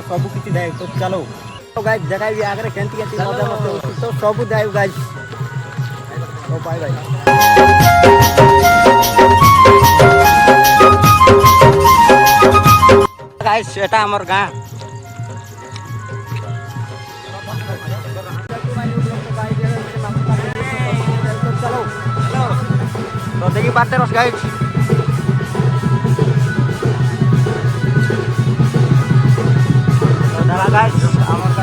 तो सब किसी दे तो चलो तो गाइस देखाई भी आगे केंती केंती मजा मस्त तो सब दे गाइस तो बाय बाय गाइस এটা আমার গাঁ तो देखिए बात terus guys तो guys